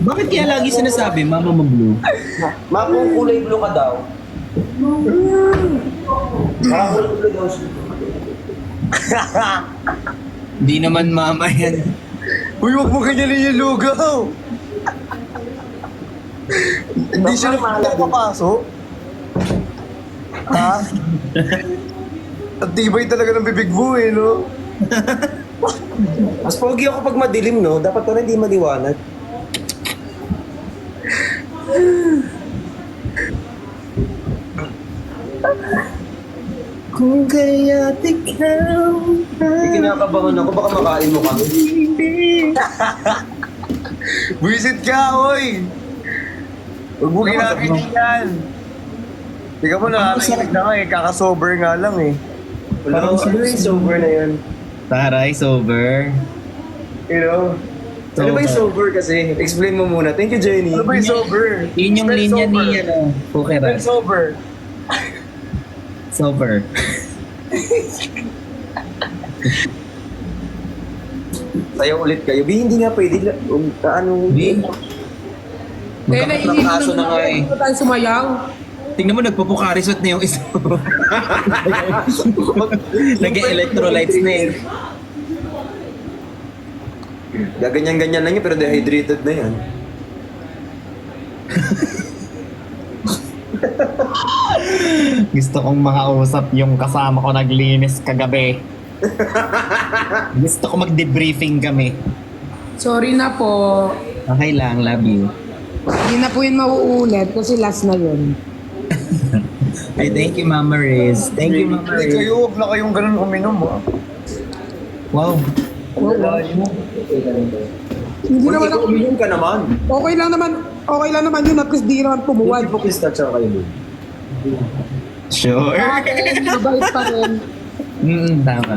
Bakit kaya lagi sinasabi, Mama mo blue? Ma, kung kulay blue ka daw. Baka kulay blue daw siya. Di naman mama yan. Uy, huwag mo ganyanin yung lugaw. Hindi siya napapasok. Ha? Ang tibay talaga ng bibig mo eh, no? Mas pogi ako pag madilim, no? Dapat pala hindi maliwanag. Kung kaya't ikaw Hindi kinakabangan ako, baka makain mo kami. Buisit ka, oy! Huwag mo ginagin yan. Tingnan mo, nakakainig na nga eh. Kakasober nga lang eh. Wala, ano yung sober na yun? Taray, sober. You know? Ano ba yung sober kasi? Explain mo muna. Thank you, Jenny. Ano ba yung sober? Yun yung Spell linya sober. ni, ano, Spell Pukeras. sober. Sober. Tayo ulit kayo. Bi, hindi nga pwede. Ano? Di. Magkakaroon ng kaso na nga eh. Hindi tayo sumayaw. Tingnan mo, nagpupukarisot na yung isa. Nag-electrolytes na eh. Gaganyan-ganyan lang yun, pero dehydrated na yan. Gusto kong makausap yung kasama ko naglinis kagabi. Gusto ko mag-debriefing kami. Sorry na po. Okay lang, love you. Hindi na po yun mauulit kasi last na yun. Ay, thank you, Mama Riz. Thank you, Mama Hindi Riz. kayo, huwag na kayong ganun uminom ah. Wow. Hindi Kung naman ikaw ako, uminom ka naman. okay lang naman yun at least di naman tumuwad. Hindi po pistachio kayo mo. Sure. Mabait pa rin. Tama.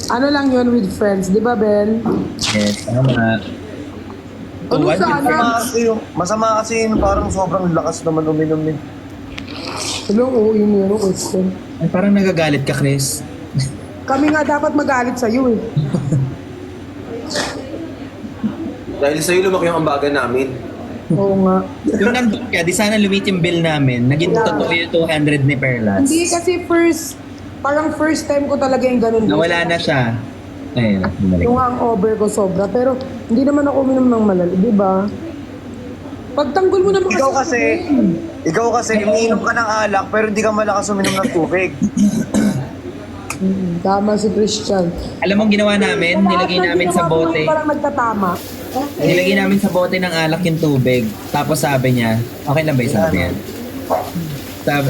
Ano lang yun with friends, di ba Ben? Yes, tama. Ano What? sana? Masama kasi yun, parang sobrang lakas naman uminom eh. Hello, oo, yun yun, question. Ay, parang nagagalit ka, Chris. Kami nga dapat magalit sa'yo eh. Dahil sa'yo lumaki yung ambagan namin. Oo nga. Kung nandun ka, di sana lumit yung bill namin. Naging totoo yung 200 ni Perlas. Hindi kasi parang first time ko talaga yung ganun. Nawala na siya. Ayun, bumalik. Yung hangover ko sobra, pero hindi naman ako uminom ng malala, di ba? Pagtanggol mo naman Ikaw kasi, umiinom ka ng alak pero hindi ka malakas uminom ng tubig. Tama si Christian. Alam mo ang ginawa namin? Nilagay namin sa bote. Parang nagtatama. Nilagay namin sa bote ng alak yung tubig. Tapos sabi niya, okay lang ba yung sabi yan? Sabi,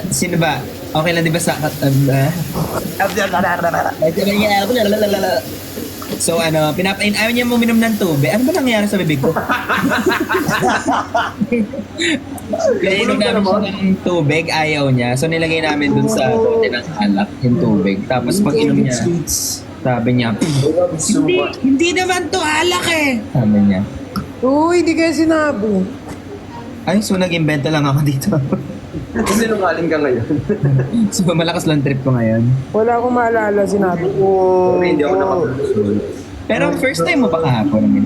sino ba? Okay lang di ba sa... So ano, pinapain, ayaw niya uminom ng tubig. Ano ba nangyayari sa bibig ko? Kaya inom namin siya ng tubig, ayaw niya. So nilagay namin dun sa bote ng alak yung tubig. Tapos pag inom niya, sabi niya, hindi naman to alak eh. Sabi niya. Uy, hindi kayo sinabi. Ay, so nag-invento lang ako dito. Kasi sinungaling ka ngayon. So malakas lang trip ko ngayon. Wala akong maalala sinabi. Oo. Pero hindi ako nakapagsusunod. Pero first time mo ba kahapon?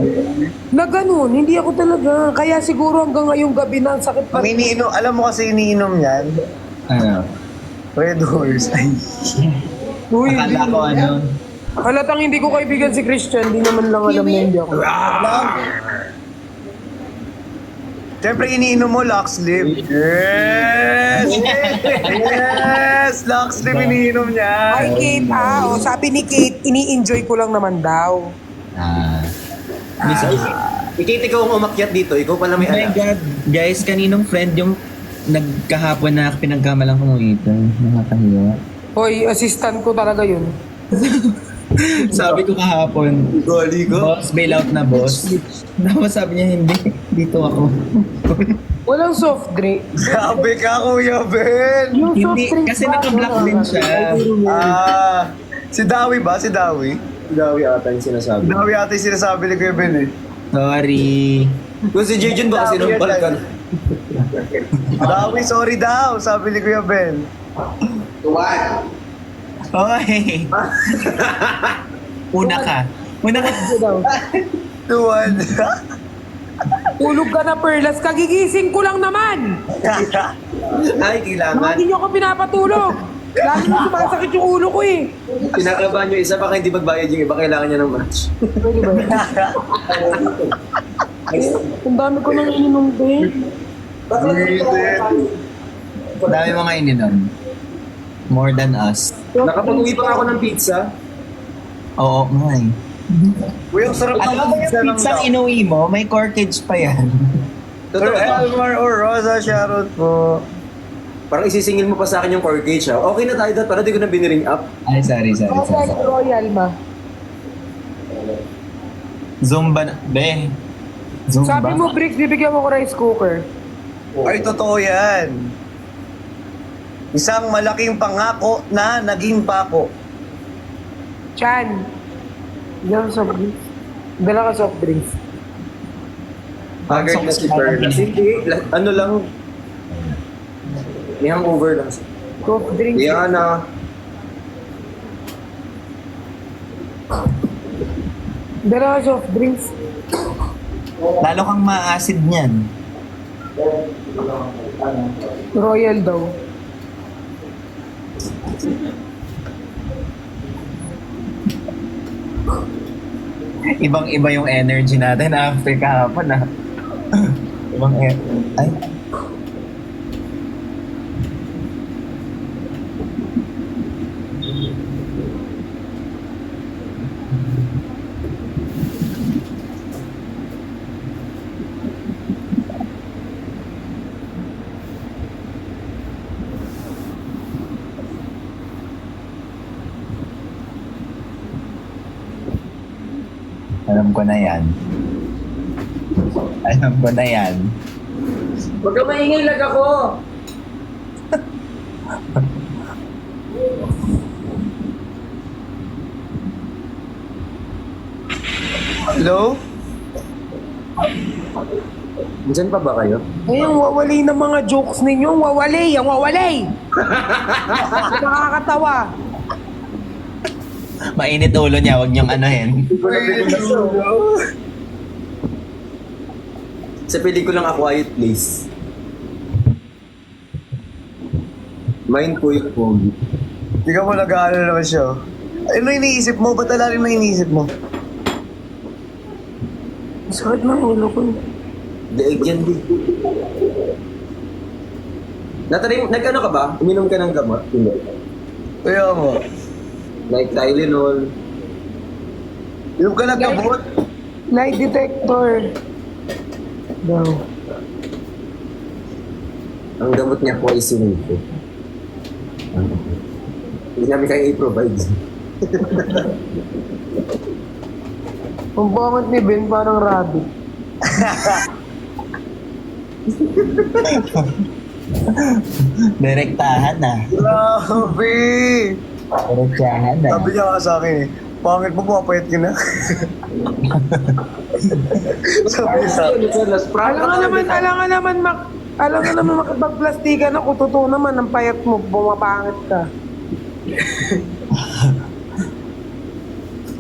Na ganun, hindi ako talaga. Kaya siguro hanggang ngayong gabi na ang sakit pa Ang iniinom, alam mo kasi iniinom yan, Ano? Red Horse. Ay. Uy, Akala ko ano? halatang hindi ko kaibigan si Christian, hindi naman lang alam na hindi ako. Siyempre iniinom mo, Luxlip. Yes! Yes! Luxlip iniinom niya. Ay, Kate, o sabi ni Kate, ini-enjoy ko lang naman daw. Ikit ikaw ang umakyat dito, ikaw pala may Oh my alam. God. Guys, kaninong friend yung nagkahapon na pinagkamalang ko ito? Nakakahiya. Hoy, assistant ko talaga yun. Sabi ko kahapon, Ligo. boss, bail out na boss. Tapos sabi niya, hindi, dito ako. Walang soft drink. Sabi ka, Kuya Ben! Yung soft Hindi, drink kasi ba? naka-block din siya. Si Dawi ba? Si Dawi? Dawi ata yung sinasabi. Dawi ata yung sinasabi ni Kuya Ben eh. Sorry. Kung si Jejun baka sinumpal ka na. Dawi, sorry daw, sabi ni Kuya Ben. Hoy! Una ka. Muna ka. Ito daw. Tuwan. Tulog ka na, Perlas. Kagigising ko lang naman. Ay, kailangan. Lagi niyo ako pinapatulog. Lagi niyo sumasakit yung ulo ko eh. Pinakabahan nyo isa, baka hindi magbayad yung iba, kailangan niya ng match. Pwede ba? Ang dami ko nang ininom din. Dami mga ininom. More than us. Nakapag-uwi pa ako ng pizza. Oo, nga eh. Uy, ang sarap Alam mo ng ba pizza yung ng pizzang inuwi mo? May corkage pa yan. Sir Totoo. Elmar or Rosa, shoutout po. Parang isisingil mo pa sa akin yung corkage ha. Okay na tayo doon, para di ko na biniring up. Ay, sorry. Royal ma. Zumba na. Be. Zumba. Sabi mo, Bricks, bibigyan mo ko rice cooker. Ay, totoo yan. Isang malaking pangako na naging pako. Chan. Diyan soft drinks. Dala ka soft drinks. Haggard na si Perlas. Hindi, ano lang. May hangover lang. Soft drinks. Diana. Dala ka soft drinks. Lalo kang ma-acid niyan. Royal daw. Ibang-iba yung energy natin after kahapon ah. Ay. Alam ko na yan. Alam ko na yan. Huwag ka maingay, lag ako. Hello? Diyan pa ba kayo? Ayun, wawali ng mga jokes ninyo. Wawali! Ang wawali! Nakakatawa. Mainit ulo niya, wag niyong anuhin. Sa pelikulang A Quiet Place. Mine po yung pogi. Hindi ka mo nag-aalala naman siya. Ano iniisip mo? Ba't alalim na iniisip mo? Sakit ng ulo ko. Daig yan, di. Nag-ano ka ba? Uminom ka ng gamot? Hindi. Kaya mo. Like Tylenol. Yung ka nagkabot. Lie detector. Daw. Ang gamot niya po ay sinuko. Hindi namin kaya i-provide. Ang bangat ni Ben, parang rabbit. Direktahan na. Grabe! Direktahan na. Sabi niya nga sa akin eh, pangit mo, pumapayat ka na. Sabi niya sa akin. Alam nga naman makipagplastikan ako. Totoo naman, ang payat mo, bumapangit ka.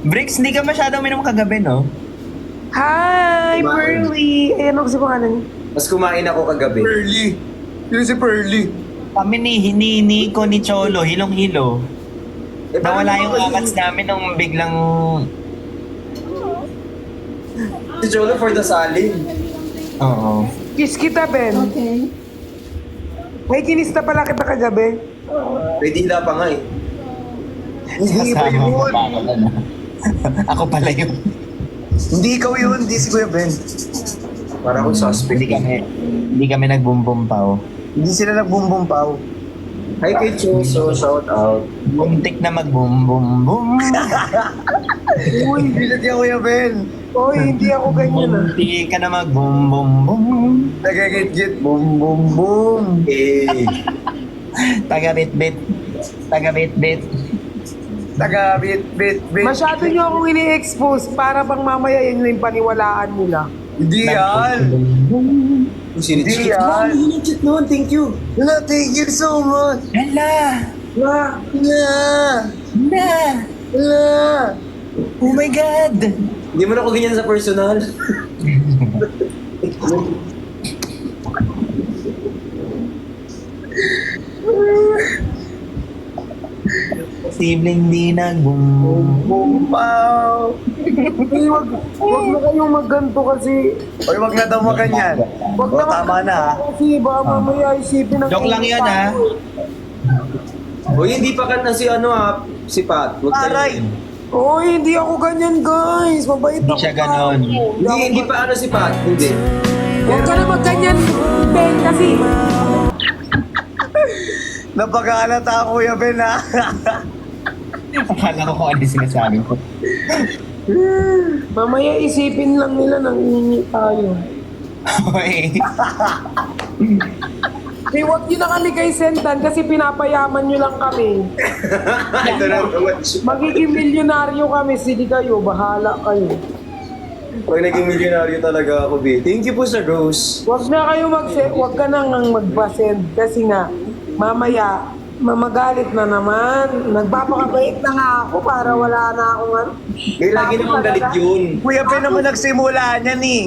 Bricks, hindi ka masyadong minom kagabi, no? Hi, Pearly! Ayan ako si pangalan niya. Mas kumain ako kagabi. Pearly. Yun si Pearly. Kami ni Nico, ni Cholo, hilong-hilo. Eh, paano Nawala yung naman akats namin nung biglang... Si Cholo for the saling. Oo. Kiss kita, Ben. Okay. May kinista pala kita kagabi. May dila pa nga eh. Hindi iba Kasama mo yun. pa ako doon, ah. Ako pala yun. Hindi ikaw yun, hindi si Kuya Ben. Para akong suspect. Hindi kami nagbumbum-paw. Hindi sila nagbumbum-paw. Hi kay Choso, shout out. Buntik na mag-bum-bum-bum. Uy, bilat niya Kuya Ben. Oy, hindi ako ganyan ah. Buntik ka na mag-bum-bum-bum. Nagagit-git, bum bum bum. Eh, Taga-bit-bit. Taga-bit-bit. Taga bit bit bit. Masyado niyo akong ini-expose para bang mamaya yun yung paniwalaan nila. Hindi yan. kung Hindi sinitchit. yan. Sinitchit noon, thank you. Wala, thank you so much. Hala! Wala. Wala. Na! Wala. Oh my God! Hindi mo na ako ganyan sa personal. Posibleng di nagbum. Bumpaw! Wag na kayong magganto kasi. Oy, wag na daw maganyan. Wag O, tama na ha. Kasi baka mamaya isipin ng Joke lang yan, ha? O hindi pa kanta si si Pat. Huwag tayo- Aray! Oy, hindi ako ganyan guys. Mabait Hindi ako. siya ganon. Hindi pa si Pat. Hindi. Huwag ka na magganyan, Ben, kasi. Napag-aalata ako, Kuya Ben ha. Akala ko kung ano yung sinasabi ko. Mamaya isipin lang nila nang hihingi tayo. Okay. Hey, huwag nyo na kami kay Sentan kasi pinapayaman nyo lang kami. Ito na naman. Magiging milyonaryo kami, sige kayo, bahala kayo. Pag naging milyonaryo talaga ako, B. Thank you po sa rose. Huwag na kayo huwag ka nang magpa-send kasi nga, mamaya, mamagalit na naman. Nagpapakabait na nga ako para wala na akong ano. May lagi namang galit yun. Kuya Ben naman nagsimula niyan eh.